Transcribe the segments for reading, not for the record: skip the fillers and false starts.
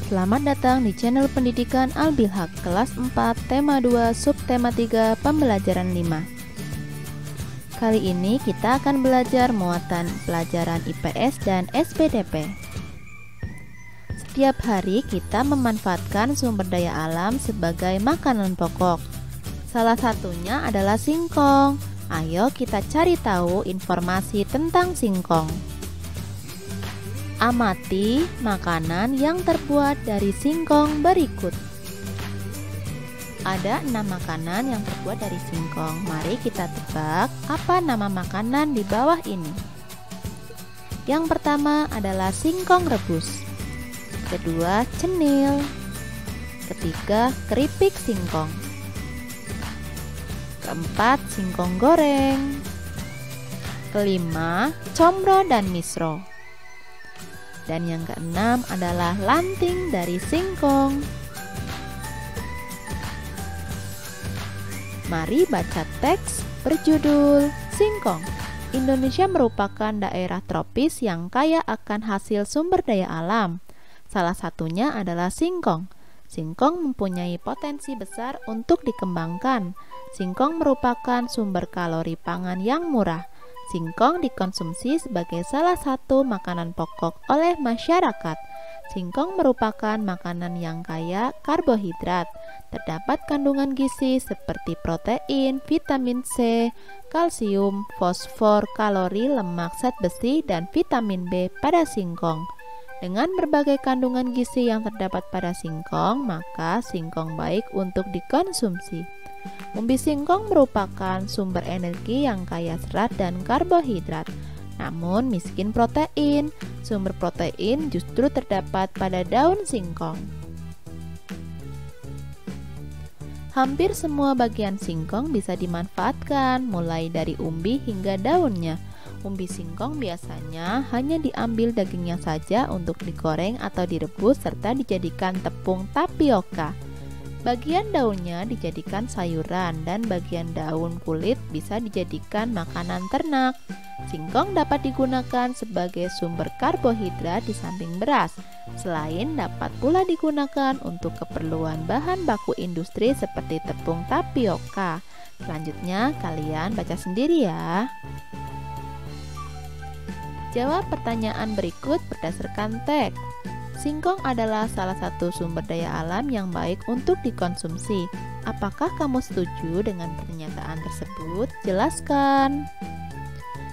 Selamat datang di channel pendidikan Al-Bilhaq kelas 4 tema 2 subtema 3 pembelajaran 5. Kali ini kita akan belajar muatan pelajaran IPS dan SPDP. Setiap hari kita memanfaatkan sumber daya alam sebagai makanan pokok. Salah satunya adalah singkong. Ayo kita cari tahu informasi tentang singkong. Amati makanan yang terbuat dari singkong berikut. Ada 6 makanan yang terbuat dari singkong. Mari kita tebak apa nama makanan di bawah ini. Yang pertama adalah singkong rebus. Kedua, cenil. Ketiga, keripik singkong. Keempat, singkong goreng. Kelima, combro dan misro. Dan yang keenam adalah lanting dari singkong. Mari baca teks berjudul Singkong. Indonesia merupakan daerah tropis yang kaya akan hasil sumber daya alam. Salah satunya adalah singkong. Singkong mempunyai potensi besar untuk dikembangkan. Singkong merupakan sumber kalori pangan yang murah. Singkong dikonsumsi sebagai salah satu makanan pokok oleh masyarakat. Singkong merupakan makanan yang kaya karbohidrat. Terdapat kandungan gizi seperti protein, vitamin C, kalsium, fosfor, kalori, lemak, zat besi, dan vitamin B pada singkong. Dengan berbagai kandungan gizi yang terdapat pada singkong, maka singkong baik untuk dikonsumsi. Umbi singkong merupakan sumber energi yang kaya serat dan karbohidrat, namun miskin protein. Sumber protein justru terdapat pada daun singkong. Hampir semua bagian singkong bisa dimanfaatkan, mulai dari umbi hingga daunnya. Umbi singkong biasanya hanya diambil dagingnya saja untuk digoreng atau direbus serta dijadikan tepung tapioka. Bagian daunnya dijadikan sayuran dan bagian daun kulit bisa dijadikan makanan ternak. Singkong dapat digunakan sebagai sumber karbohidrat di samping beras. Selain dapat pula digunakan untuk keperluan bahan baku industri seperti tepung tapioka. Selanjutnya kalian baca sendiri ya. Jawab pertanyaan berikut berdasarkan teks. Singkong adalah salah satu sumber daya alam yang baik untuk dikonsumsi. Apakah kamu setuju dengan pernyataan tersebut? Jelaskan.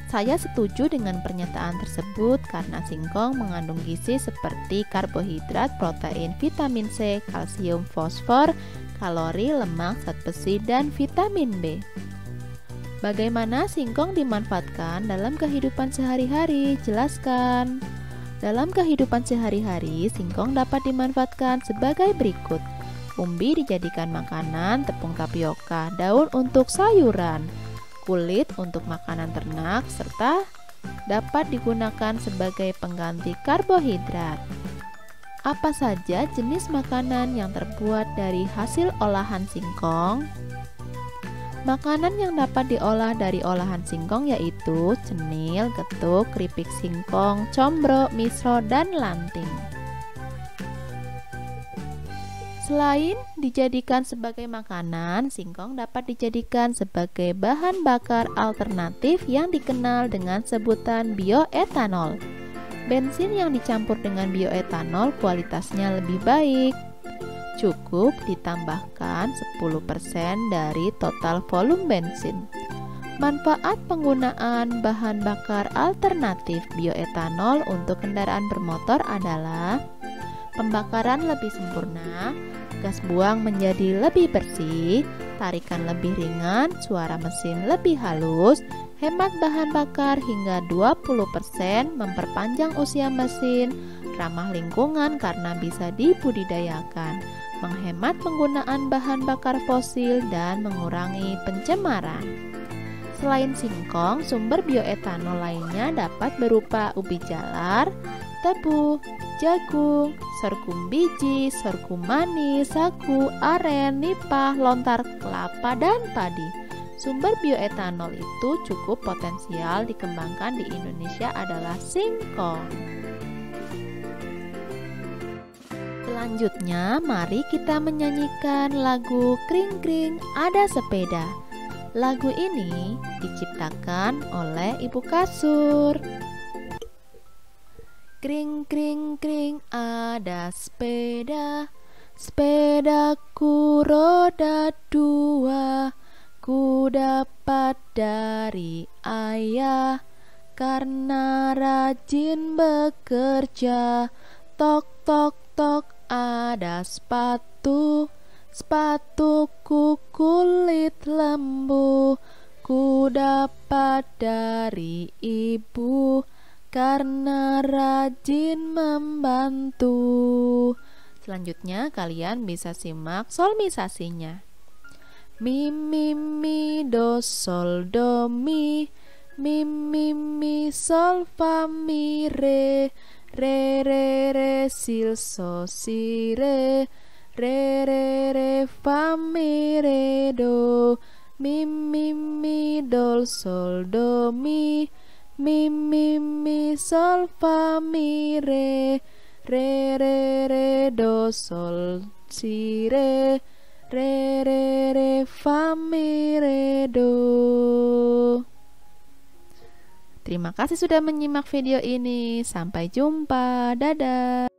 Saya setuju dengan pernyataan tersebut karena singkong mengandung gizi seperti karbohidrat, protein, vitamin C, kalsium, fosfor, kalori, lemak, zat besi, dan vitamin B. Bagaimana singkong dimanfaatkan dalam kehidupan sehari-hari? Jelaskan. Dalam kehidupan sehari-hari, singkong dapat dimanfaatkan sebagai berikut. Umbi dijadikan makanan, tepung tapioka, daun untuk sayuran, kulit untuk makanan ternak, serta dapat digunakan sebagai pengganti karbohidrat. Apa saja jenis makanan yang terbuat dari hasil olahan singkong? Makanan yang dapat diolah dari olahan singkong yaitu cenil, getuk, keripik singkong, combro, misro, dan lanting. Selain dijadikan sebagai makanan, singkong dapat dijadikan sebagai bahan bakar alternatif yang dikenal dengan sebutan bioetanol. Bensin yang dicampur dengan bioetanol kualitasnya lebih baik. Cukup ditambahkan 10% dari total volume bensin. Manfaat penggunaan bahan bakar alternatif bioetanol untuk kendaraan bermotor adalah pembakaran lebih sempurna, gas buang menjadi lebih bersih, tarikan lebih ringan, suara mesin lebih halus, hemat bahan bakar hingga 20%, memperpanjang usia mesin, ramah lingkungan karena bisa dibudidayakan, menghemat penggunaan bahan bakar fosil, dan mengurangi pencemaran. Selain singkong, sumber bioetanol lainnya dapat berupa ubi jalar, tebu, jagung, sorghum biji, sorghum manis, sagu, aren, nipah, lontar kelapa, dan padi. Sumber bioetanol itu cukup potensial dikembangkan di Indonesia adalah singkong. Selanjutnya, mari kita menyanyikan lagu Kring Kring Ada Sepeda. Lagu ini diciptakan oleh Ibu Kasur. Kring kring kring ada sepeda, sepedaku roda dua, ku dapat dari ayah karena rajin bekerja. Tok tok tok ada sepatu, sepatuku kulit lembu, ku dapat dari ibu karena rajin membantu. Selanjutnya kalian bisa simak solmisasinya. Mi mi mi do sol do mi, mi mi mi sol fa mi re, re re re sil so si re, re re re fa mi re do, mi mi mi do sol do mi, mi mi mi sol fa mi re, re re re do sol si re, re re re fa mi re do. Terima kasih sudah menyimak video ini. Sampai jumpa. Dadah.